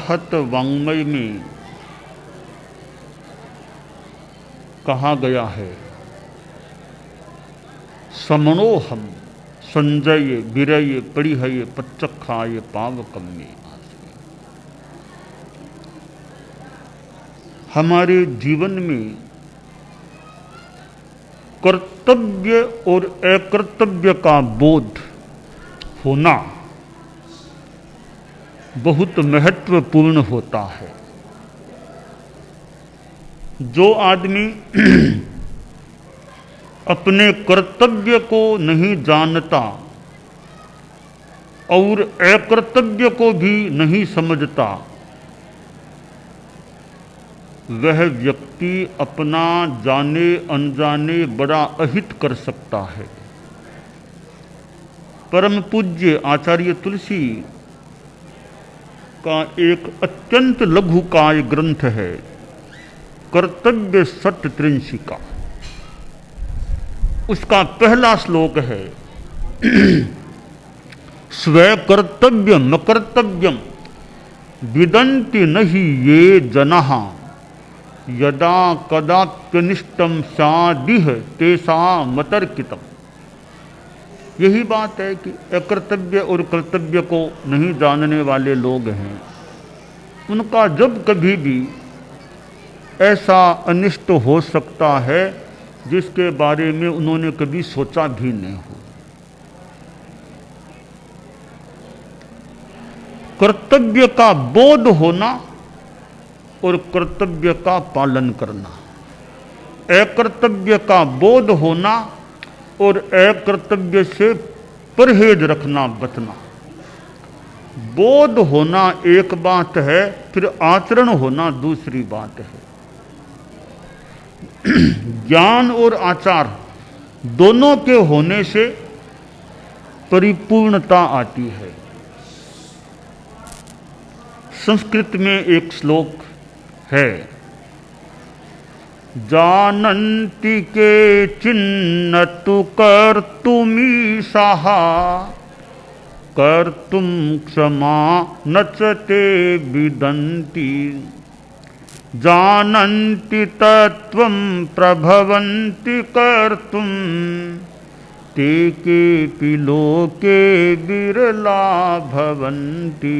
महत वाङ्मय में कहा गया है, समणोहम संजय विरय परिहय पच्चखाय पावकम में। हमारे जीवन में कर्तव्य और अकर्तव्य का बोध होना बहुत महत्वपूर्ण होता है। जो आदमी अपने कर्तव्य को नहीं जानता और अकर्तव्य को भी नहीं समझता, वह व्यक्ति अपना जाने अनजाने बड़ा अहित कर सकता है। परम पूज्य आचार्य तुलसी का एक अत्यंत लघुकाय ग्रंथ है, कर्तव्य सत्त्रिंशिका। उसका पहला श्लोक है, स्वकर्तव्यम अकर्तव्यम विदन्ति नहि ये जनाः यदा कदाप्यनिष्टम स्यादिह तेषामतर्कितम्। यही बात है कि अकर्तव्य और कर्तव्य को नहीं जानने वाले लोग हैं, उनका जब कभी भी ऐसा अनिष्ट हो सकता है जिसके बारे में उन्होंने कभी सोचा भी नहीं हो। कर्तव्य का बोध होना और कर्तव्य का पालन करना, अकर्तव्य का बोध होना और अकर्तव्य से परहेज रखना, बचना। बोध होना एक बात है, फिर आचरण होना दूसरी बात है। ज्ञान और आचार दोनों के होने से परिपूर्णता आती है। संस्कृत में एक श्लोक है, जानन्ति के चिन्न तु कर्तुमीशाः कर्तुम क्षमा न च ते विदन्ति जानन्ति तत्त्वं प्रभवन्ति कर्तुम ते केऽपि लोके विरला भवन्ति।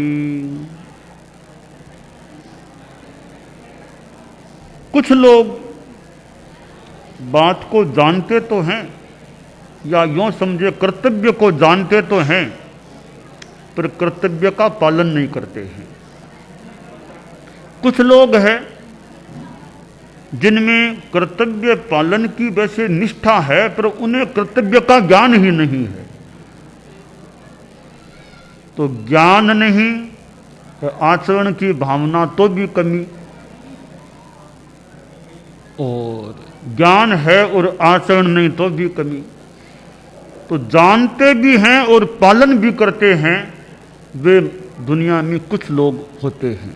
कुछ लोग बात को जानते तो हैं, या यूं समझे कर्तव्य को जानते तो हैं, पर कर्तव्य का पालन नहीं करते हैं। कुछ लोग हैं जिनमें कर्तव्य पालन की वैसे निष्ठा है, पर उन्हें कर्तव्य का ज्ञान ही नहीं है। तो ज्ञान नहीं, आचरण की भावना तो भी कमी, और ज्ञान है और आचरण नहीं तो भी कमी। तो जानते भी हैं और पालन भी करते हैं, वे दुनिया में कुछ लोग होते हैं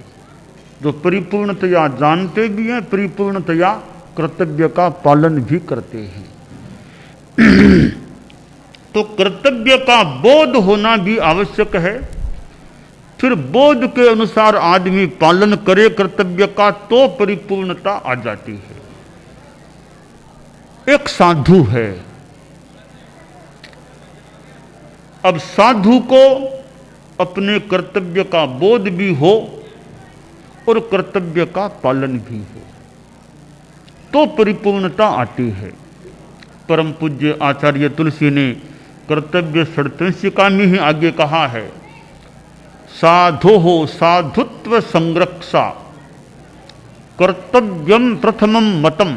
जो परिपूर्णतया जानते भी हैं, परिपूर्णतया कर्तव्य का पालन भी करते हैं। तो कर्तव्य का बोध होना भी आवश्यक है। फिर बोध के अनुसार आदमी पालन करे कर्तव्य का, तो परिपूर्णता आ जाती है। एक साधु है, अब साधु को अपने कर्तव्य का बोध भी हो और कर्तव्य का पालन भी हो, तो परिपूर्णता आती है। परम पूज्य आचार्य तुलसी ने कर्तव्य षट्त्रिंशिका में ही आगे कहा है, साधोः साधुत्व संरक्षा कर्तव्यम प्रथमं मतम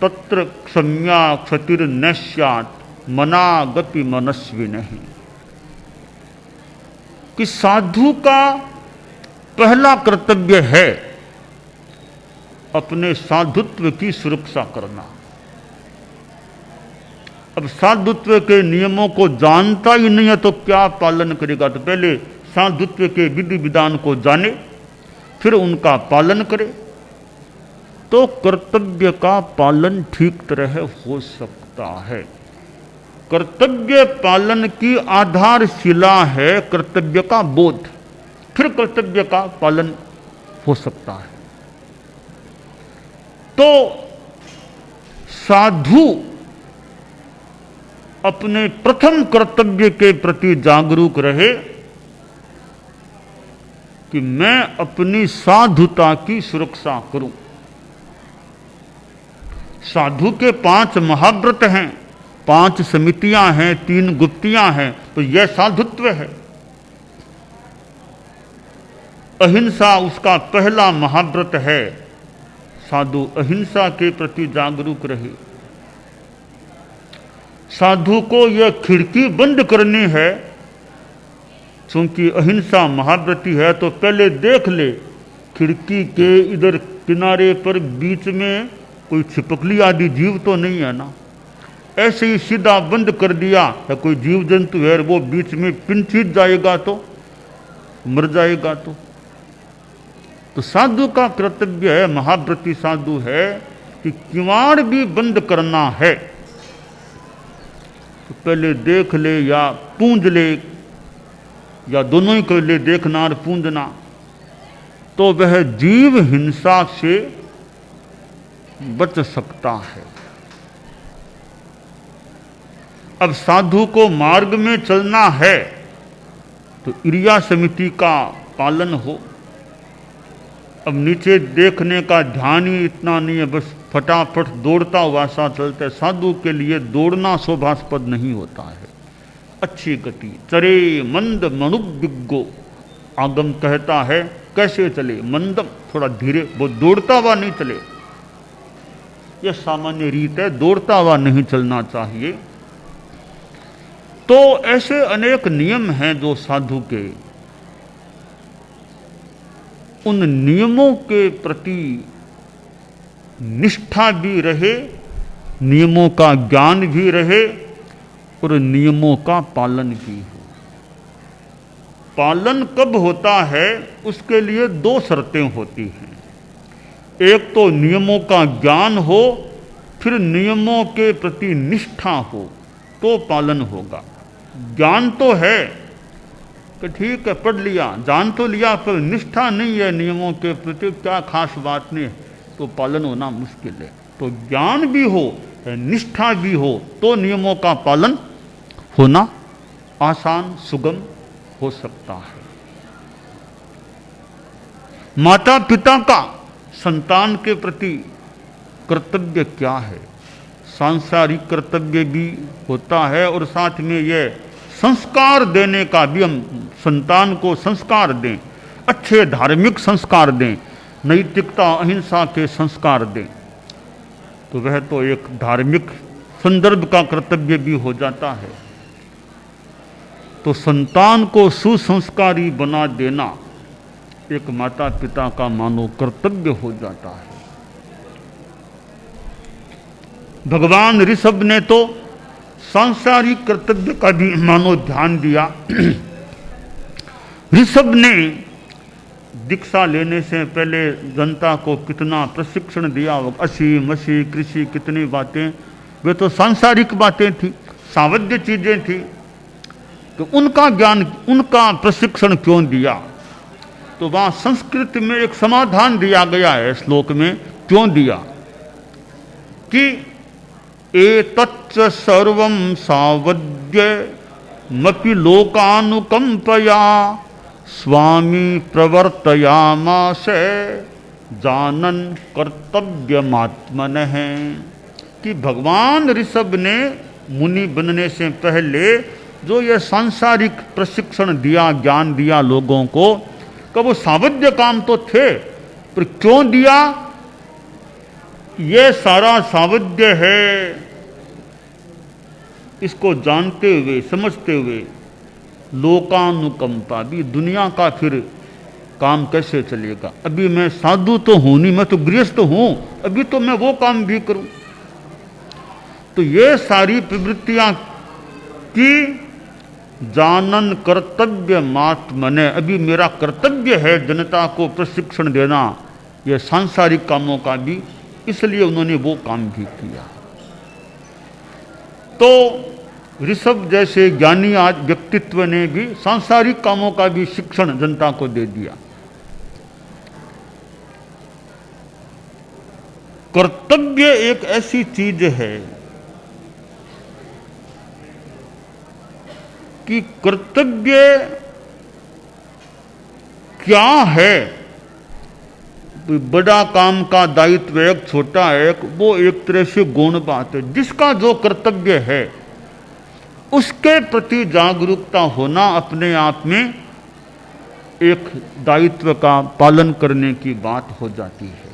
तत्र क्षम्या क्षतिर्न स्यात् मनागपि मनस्विनः। कि साधु का पहला कर्तव्य है अपने साधुत्व की सुरक्षा करना। अब साधुत्व के नियमों को जानता ही नहीं है तो क्या पालन करेगा? तो पहले साधुत्व के विधि विधान को जाने, फिर उनका पालन करे, तो कर्तव्य का पालन ठीक तरह हो सकता है। कर्तव्य पालन की आधारशिला है कर्तव्य का बोध। फिर कर्तव्य का पालन हो सकता है। तो साधु अपने प्रथम कर्तव्य के प्रति जागरूक रहे कि मैं अपनी साधुता की सुरक्षा करूं। साधु के 5 महाव्रत हैं, 5 समितियां हैं, 3 गुप्तियां हैं, तो यह साधुत्व है। अहिंसा उसका पहला महाव्रत है। साधु अहिंसा के प्रति जागरूक रहे। साधु को यह खिड़की बंद करनी है, क्योंकि अहिंसा महाव्रती है, तो पहले देख ले खिड़की के इधर किनारे पर बीच में कोई छिपकली आदि जीव तो नहीं है ना। ऐसे ही सीधा बंद कर दिया या कोई जीव जंतु है वो बीच में पिंचित जाएगा तो मर जाएगा। तो साधु का कर्तव्य है, महाव्रती साधु है कि किवाड़ भी बंद करना है तो पहले देख ले या पूंज ले, या दोनों ही कर ले, देखना और पूंजना, तो वह जीव हिंसा से बच सकता है। अब साधु को मार्ग में चलना है तो इरिया समिति का पालन हो। अब नीचे देखने का ध्यान ही इतना नहीं है, बस फटाफट दौड़ता हुआ सा चलता है। साधु के लिए दौड़ना शोभास्पद नहीं होता है। अच्छी गति चरे मंद मनुविज्ञो, आगम कहता है कैसे चले, मंदम, थोड़ा धीरे, वो दौड़ता हुआ नहीं चले। यह सामान्य रीत है, दौड़ता हुआ नहीं चलना चाहिए। तो ऐसे अनेक नियम हैं जो साधु के, उन नियमों के प्रति निष्ठा भी रहे, नियमों का ज्ञान भी रहे और नियमों का पालन भी हो। पालन कब होता है, उसके लिए 2 शर्तें होती हैं। एक तो नियमों का ज्ञान हो, फिर नियमों के प्रति निष्ठा हो, तो पालन होगा। ज्ञान तो है कि ठीक है पढ़ लिया, जान तो लिया, पर निष्ठा नहीं है नियमों के प्रति, क्या खास बात नहीं, तो पालन होना मुश्किल है। तो ज्ञान भी हो, निष्ठा भी हो, तो नियमों का पालन होना आसान सुगम हो सकता है। माता पिता का संतान के प्रति कर्तव्य क्या है? सांसारिक कर्तव्य भी होता है और साथ में यह संस्कार देने का भी, हम संतान को संस्कार दें, अच्छे धार्मिक संस्कार दें, नैतिकता अहिंसा के संस्कार दें, तो वह तो एक धार्मिक संदर्भ का कर्तव्य भी हो जाता है। तो संतान को सुसंस्कारी बना देना एक माता पिता का मानो कर्तव्य हो जाता है। भगवान ऋषभ ने तो सांसारिक कर्तव्य का भी मानो ध्यान दिया। ऋषभ ने दीक्षा लेने से पहले जनता को कितना प्रशिक्षण दिया, असी मसी कृषि, कितनी बातें, वे तो सांसारिक बातें थी, सावध्य चीजें थी। तो उनका ज्ञान, उनका प्रशिक्षण क्यों दिया? तो वहां संस्कृत में एक समाधान दिया गया है, श्लोक में क्यों दिया कि एतच्च सर्वं सावद्य मपि लोकानुकंपया स्वामी प्रवर्तयामास जानन कर्तव्यमात्मनः। कि भगवान ऋषभ ने मुनि बनने से पहले जो ये सांसारिक प्रशिक्षण दिया, ज्ञान दिया लोगों को, कब वो सावध्य काम तो थे, पर क्यों दिया? ये सारा सावध्य है, इसको जानते हुए समझते हुए लोकानुकंपा भी, दुनिया का फिर काम कैसे चलेगा। अभी मैं साधु तो हूं नहीं, मैं तो गृहस्थ हूं, अभी तो मैं वो काम भी करूं। तो ये सारी प्रवृत्तियां की जानन कर्तव्य मात्मने, अभी मेरा कर्तव्य है जनता को प्रशिक्षण देना, यह सांसारिक कामों का भी, इसलिए उन्होंने वो काम भी किया। तो ऋषभ जैसे ज्ञानी आज व्यक्तित्व ने भी सांसारिक कामों का भी शिक्षण जनता को दे दिया। कर्तव्य एक ऐसी चीज है कि कर्तव्य क्या है, बड़ा काम का दायित्व एक, छोटा एक, वो एक तरह से गौण बात है। जिसका जो कर्तव्य है उसके प्रति जागरूकता होना अपने आप में एक दायित्व का पालन करने की बात हो जाती है।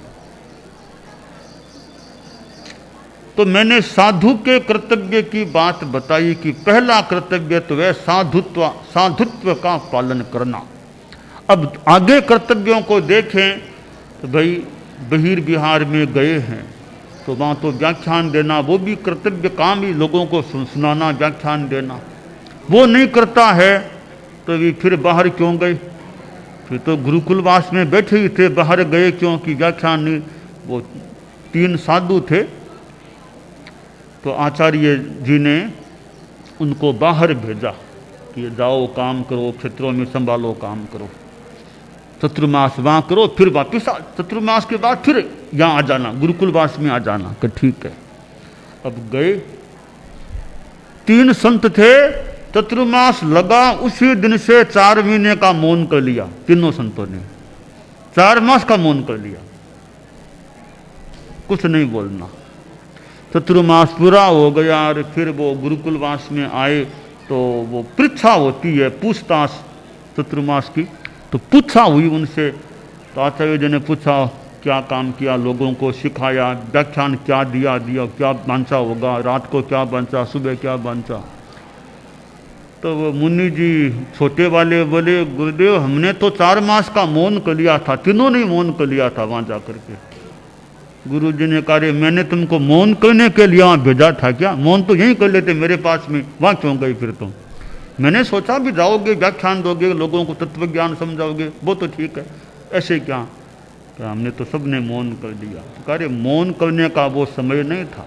तो मैंने साधु के कर्तव्य की बात बताई कि पहला कर्तव्य तो है साधुत्व का पालन करना। अब आगे कर्तव्यों को देखें तो भाई बहिर्विहार में गए हैं तो वहाँ तो व्याख्यान देना वो भी कर्तव्य काम ही, लोगों को सुनाना, व्याख्यान देना। वो नहीं करता है तो भी फिर बाहर क्यों गए? फिर तो गुरुकुलवास में बैठे ही थे, बाहर गए क्यों कि व्याख्यान नहीं। वो 3 साधु थे तो आचार्य जी ने उनको बाहर भेजा कि जाओ काम करो, क्षेत्रों में संभालो, काम करो, चतुर्मास वहाँ करो, फिर वापिस चतुर्मास के बाद फिर यहाँ आ जाना, गुरुकुलवास में आ जाना। कि ठीक है। अब गए, 3 संत थे, चतुर्मास लगा, उसी दिन से 4 महीने का मौन कर लिया। तीनों संतों ने 4 मास का मौन कर लिया, कुछ नहीं बोलना। चतुर्मास पूरा हो गया और फिर वो गुरुकुलवास में आए तो वो परीक्षा होती है, पूछताछ चतुर्मास की। तो पूछा हुई उनसे, तो आचार्य जी ने पूछा क्या काम किया, लोगों को सिखाया, व्याख्यान क्या दिया, क्या बांचा होगा, रात को क्या बांचा, सुबह क्या बांचा। तो वो मुनि जी छोटे वाले बोले, गुरुदेव हमने तो 4 मास का मौन कर लिया था, तीनों ने मौन कर लिया था वहाँ जा करके। गुरु जी ने कहा मैंने तुमको मौन करने के लिए वहाँ भेजा था क्या? मौन तो यहीं कर लेते मेरे पास में, वहाँ क्यों गई फिर तुम? मैंने सोचा भी जाओगे, व्याख्यान दोगे, लोगों को तत्व ज्ञान समझाओगे, वो तो ठीक है, ऐसे क्या? हमने तो सबने मौन कर दिया। कह मौन करने का वो समय नहीं था,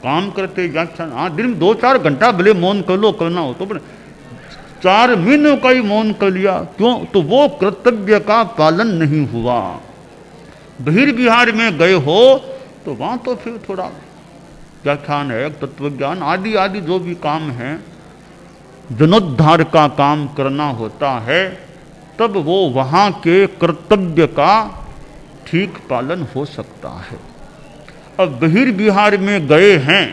काम करते व्याख्यान। हाँ, दिन में 2-4 घंटा भले मौन कर लो, करना हो तो, 4 महीनों का ही मौन कर लिया, क्यों? तो वो कर्तव्य का पालन नहीं हुआ। बहिर्विहार में गए हो तो वहाँ तो फिर थोड़ा व्याख्यान है, तत्वज्ञान आदि आदि जो भी काम है, जनोद्धार का काम करना होता है, तब वो वहाँ के कर्तव्य का ठीक पालन हो सकता है। अब बहिर्विहार में गए हैं,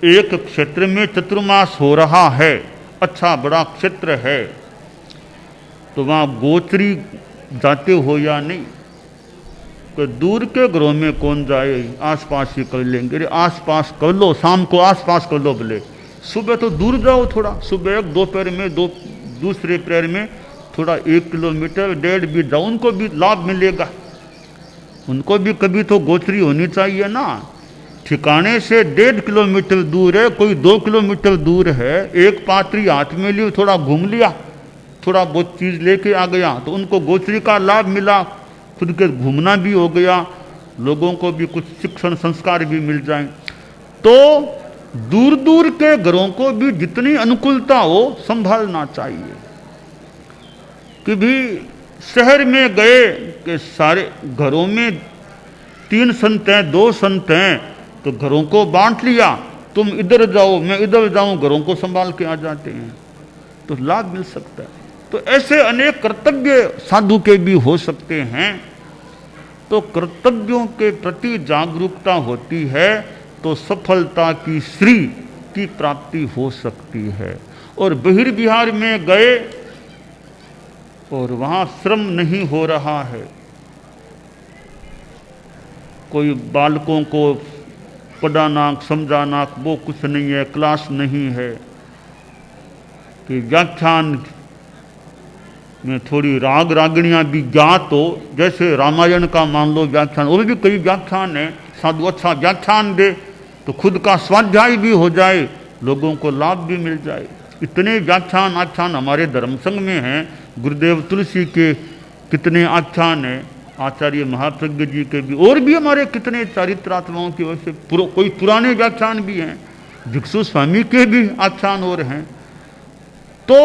एक क्षेत्र में चतुर्मास हो रहा है, अच्छा बड़ा क्षेत्र है, तो वहाँ गोत्री जाते हो या नहीं? तो दूर के घरों में कौन जाए, आसपास ही कर लेंगे। अरे आसपास कर लो, शाम को आसपास कर लो भले, सुबह तो दूर जाओ थोड़ा, सुबह एक, दोपहर में दूसरे पैर में थोड़ा 1 किलोमीटर 1.5 भी जाओ, उनको भी लाभ मिलेगा। उनको भी कभी तो गोचरी होनी चाहिए ना। ठिकाने से 1.5 किलोमीटर दूर है, कोई 2 किलोमीटर दूर है, एक पात्री हाथ में ली, थोड़ा घूम लिया, थोड़ा बहुत चीज़ लेके आ गया, तो उनको गोचरी का लाभ मिला, खुद के घूमना भी हो गया, लोगों को भी कुछ शिक्षण संस्कार भी मिल जाए। तो दूर दूर के घरों को भी जितनी अनुकूलता हो संभालना चाहिए। कि भी शहर में गए कि सारे घरों में 3 संत हैं, 2 संत हैं, तो घरों को बांट लिया, तुम इधर जाओ मैं इधर जाऊं, घरों को संभाल के आ जाते हैं, तो लाभ मिल सकता है। तो ऐसे अनेक कर्तव्य साधु के भी हो सकते हैं। तो कर्तव्यों के प्रति जागरूकता होती है तो सफलता की श्री की प्राप्ति हो सकती है। और बहिर्विहार में गए और वहाँ श्रम नहीं हो रहा है, कोई बालकों को पढ़ाना समझाना वो कुछ नहीं है, क्लास नहीं है, कि व्याख्यान में थोड़ी राग रागणियाँ भी ज्ञात हो, जैसे रामायण का मान लो व्याख्यान, और भी कई व्याख्यान है, साधु अच्छा व्याख्यान दे तो खुद का स्वाध्याय भी हो जाए, लोगों को लाभ भी मिल जाए। इतने व्याख्यान आख्यान हमारे धर्म संघ में हैं, गुरुदेव तुलसी के कितने आख्यान हैं, आचार्य महाप्रज्ञ जी के भी, और भी हमारे कितने चारित्रात्माओं की वजह से कोई पुराने व्याख्यान भी हैं। भिक्षु स्वामी के भी आख्यान और हैं। तो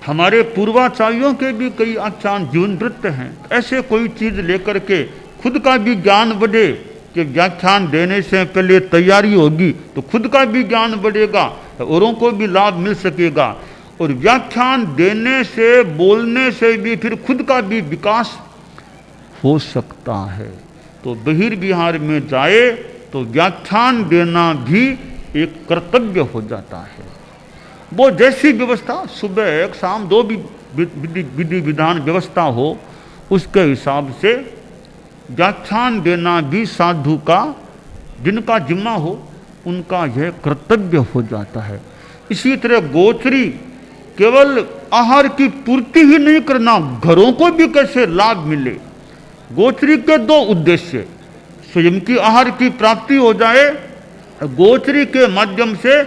हमारे पूर्वाचार्यों के भी कई आख्यान जीवन वृत्त हैं। ऐसे कोई चीज लेकर के खुद का भी ज्ञान बढ़े कि व्याख्यान देने से पहले तैयारी होगी तो खुद का भी ज्ञान बढ़ेगा, औरों को भी लाभ मिल सकेगा। और व्याख्यान देने से, बोलने से भी फिर खुद का भी विकास हो सकता है। तो बहिर्विहार में जाए तो व्याख्यान देना भी एक कर्तव्य हो जाता है। वो जैसी व्यवस्था, सुबह एक शाम दो भी विधि विधान व्यवस्था हो, उसके हिसाब से व्याख्यान देना भी साधु का, जिनका जिम्मा हो, उनका यह कर्तव्य हो जाता है। इसी तरह गोचरी केवल आहार की पूर्ति ही नहीं करना, घरों को भी कैसे लाभ मिले। गोचरी के दो उद्देश्य, स्वयं की आहार की प्राप्ति हो जाए, गोचरी के माध्यम से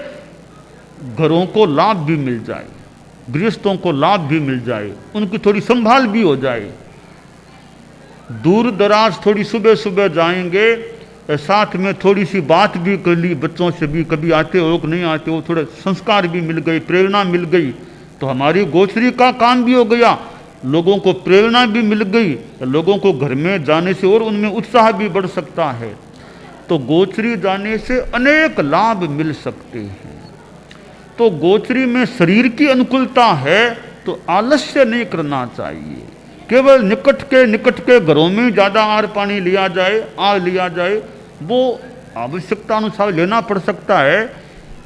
घरों को लाभ भी मिल जाए, गृहस्थों को लाभ भी मिल जाए, उनकी थोड़ी संभाल भी हो जाए। दूर दराज थोड़ी सुबह सुबह जाएंगे, साथ में थोड़ी सी बात भी कर ली, बच्चों से भी कभी आते हो कि नहीं आते हो, थोड़े संस्कार भी मिल गए, प्रेरणा मिल गई, तो हमारी गोचरी का काम भी हो गया। लोगों को प्रेरणा भी मिल गई, लोगों को घर में जाने से और उनमें उत्साह भी बढ़ सकता है। तो गोचरी जाने से अनेक लाभ मिल सकते हैं। तो गोचरी में शरीर की अनुकूलता है तो आलस्य नहीं करना चाहिए। केवल निकट के घरों में ज़्यादा आहार पानी लिया जाए, वो आवश्यकता अनुसार लेना पड़ सकता है।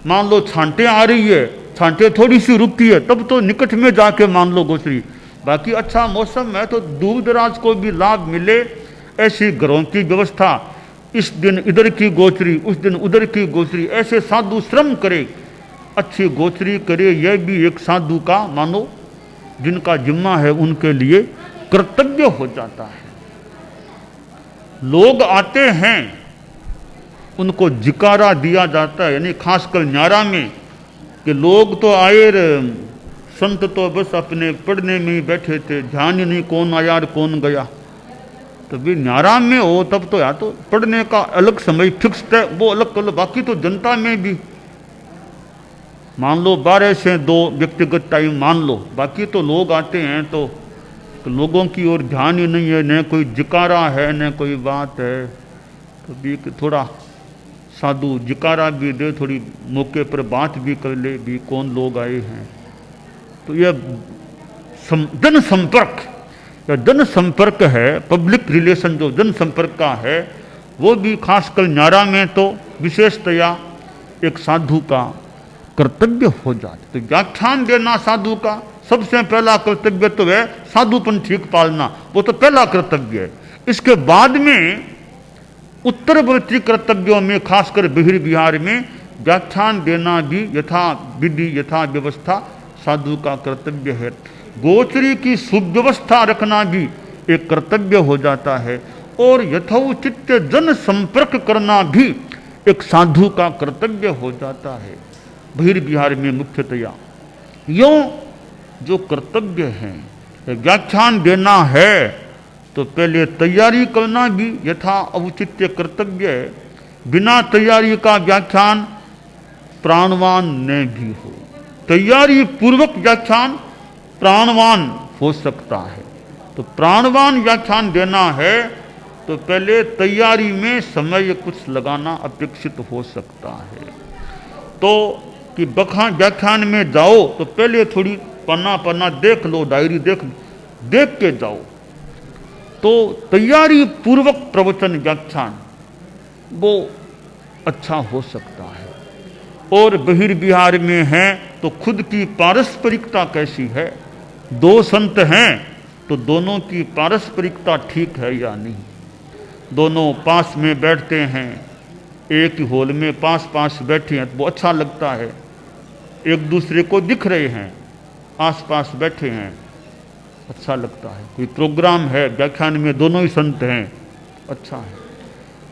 मान लो छांटे आ रही है, छांटे थोड़ी सी रुकती है, तब तो निकट में जाके मान लो गोचरी। बाकी अच्छा मौसम है तो दूर दराज को भी लाभ मिले, ऐसी घरों की व्यवस्था। इस दिन इधर की गोचरी, उस दिन उधर की गोचरी, ऐसे साधु श्रम करे, अच्छी गोचरी करे। यह भी एक साधु का, मानो जिनका जिम्मा है, उनके लिए कर्तव्य हो जाता है। लोग आते हैं, उनको जिकारा दिया जाता है, यानी खासकर न्यारा में, कि लोग तो आए, संत तो बस अपने पढ़ने में ही बैठे थे, ध्यान ही नहीं कौन आया और कौन गया। तो भी न्यारा में हो तब तो या तो पढ़ने का अलग समय फिक्स है, वो अलग कर लो। बाकी तो जनता में भी मान लो 12 से 2 व्यक्तिगत टाइम मान लो, बाकी तो लोग आते हैं तो लोगों की ओर ध्यान ही नहीं है, न कोई जिकारा है न कोई बात है। तो भी थोड़ा साधु जिकारा भी दे, थोड़ी मौके पर बात भी कर ले भी कौन लोग आए हैं। तो यह जन संपर्क है, पब्लिक रिलेशन जो जन संपर्क का है, वो भी खासकर न्यारा में तो विशेषतया एक साधु का कर्तव्य हो जाता। तो व्याख्यान देना साधु का सबसे पहला कर्तव्य तो है साधुपन ठीक पालना, वो तो पहला कर्तव्य है। इसके बाद में उत्तरवर्ती कर्तव्यों में, खासकर बहिर्विहार में, व्याख्यान देना भी यथा विधि यथा व्यवस्था साधु का कर्तव्य है। गोचरी की सुव्यवस्था रखना भी एक कर्तव्य हो जाता है, और यथोचित जन संपर्क करना भी एक साधु का कर्तव्य हो जाता है बहिर्विहार में मुख्यतया। यूँ जो कर्तव्य है, व्याख्यान देना है तो पहले तैयारी करना भी यथा औचित्य कर्तव्य है। बिना तैयारी का व्याख्यान प्राणवान न भी हो, तैयारी पूर्वक व्याख्यान प्राणवान हो सकता है। तो प्राणवान व्याख्यान देना है तो पहले तैयारी में समय कुछ लगाना अपेक्षित हो सकता है। तो कि व्याख्यान में जाओ तो पहले थोड़ी पन्ना देख लो, डायरी देख के जाओ, तो तैयारी पूर्वक प्रवचन व्याख्यान वो अच्छा हो सकता है। और बहिर्विहार में है तो खुद की पारस्परिकता कैसी है, दो संत हैं तो दोनों की पारस्परिकता ठीक है या नहीं। दोनों पास में बैठते हैं, एक ही हॉल में पास बैठे हैं तो वो अच्छा लगता है। एक दूसरे को दिख रहे हैं, आस-पास बैठे हैं, अच्छा लगता है। कोई प्रोग्राम है, व्याख्यान में दोनों ही संत हैं, अच्छा है।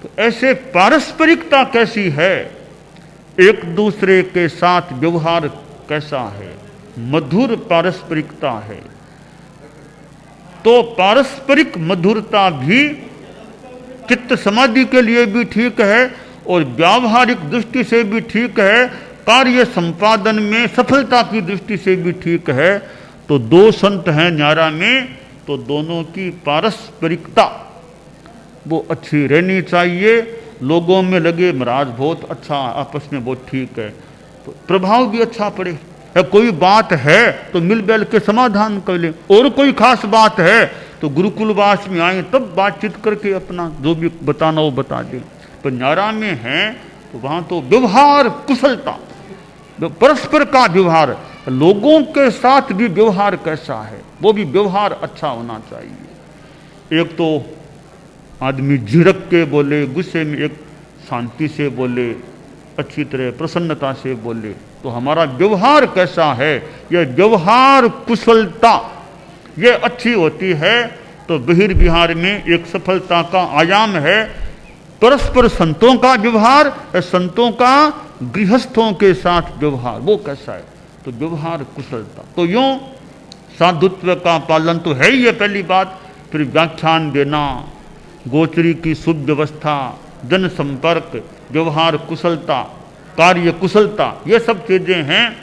तो ऐसे पारस्परिकता कैसी है, एक दूसरे के साथ व्यवहार कैसा है, मधुर पारस्परिकता है। तो पारस्परिक मधुरता भी चित्त समाधि के लिए भी ठीक है, और व्यावहारिक दृष्टि से भी ठीक है, कार्य संपादन में सफलता की दृष्टि से भी ठीक है। तो दो संत हैं न्यारा में, तो दोनों की पारस्परिकता वो अच्छी रहनी चाहिए। लोगों में लगे महाराज बहुत अच्छा, आपस में बहुत ठीक है, तो प्रभाव भी अच्छा पड़े। है कोई बात है तो मिल बैल के समाधान कर ले, और कोई खास बात है तो गुरुकुलवास में आए तब बातचीत करके अपना जो भी बताना वो बता दें। पर न्यारा में है तो वहाँ तो व्यवहार कुशलता, परस्पर का व्यवहार, लोगों के साथ भी व्यवहार कैसा है वो भी व्यवहार अच्छा होना चाहिए। एक तो आदमी झिड़क के बोले, गुस्से में एक शांति से बोले, अच्छी तरह प्रसन्नता से बोले, तो हमारा व्यवहार कैसा है, यह व्यवहार कुशलता ये अच्छी होती है। तो बहिर विहार में एक सफलता का आयाम है परस्पर संतों का व्यवहार, संतों का गृहस्थों के साथ व्यवहार वो कैसा है, तो व्यवहार कुशलता। तो यूं साधुत्व का पालन तो है ही है पहली बात, फिर व्याख्यान देना, गोचरी की सुव्यवस्था, जन संपर्क, व्यवहार कुशलता, कार्य कुशलता, ये सब चीज़ें हैं।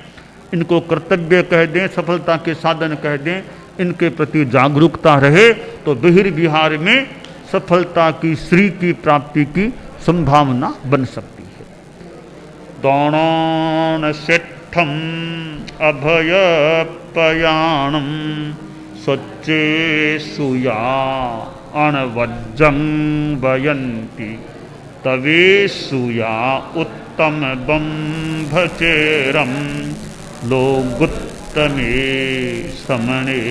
इनको कर्तव्य कह दें, सफलता के साधन कह दें, इनके प्रति जागरूकता रहे तो बहिर विहार में सफलता की, श्री की प्राप्ति की संभावना बन सकती है। दाणान सेठम अभय पयाणम स्वच्चे सुया अणवज्जं वयन्ति तवे सुया उत्तम बंभचेरम लोगुत्तमे समणे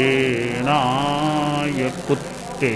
नाय कुत्ते।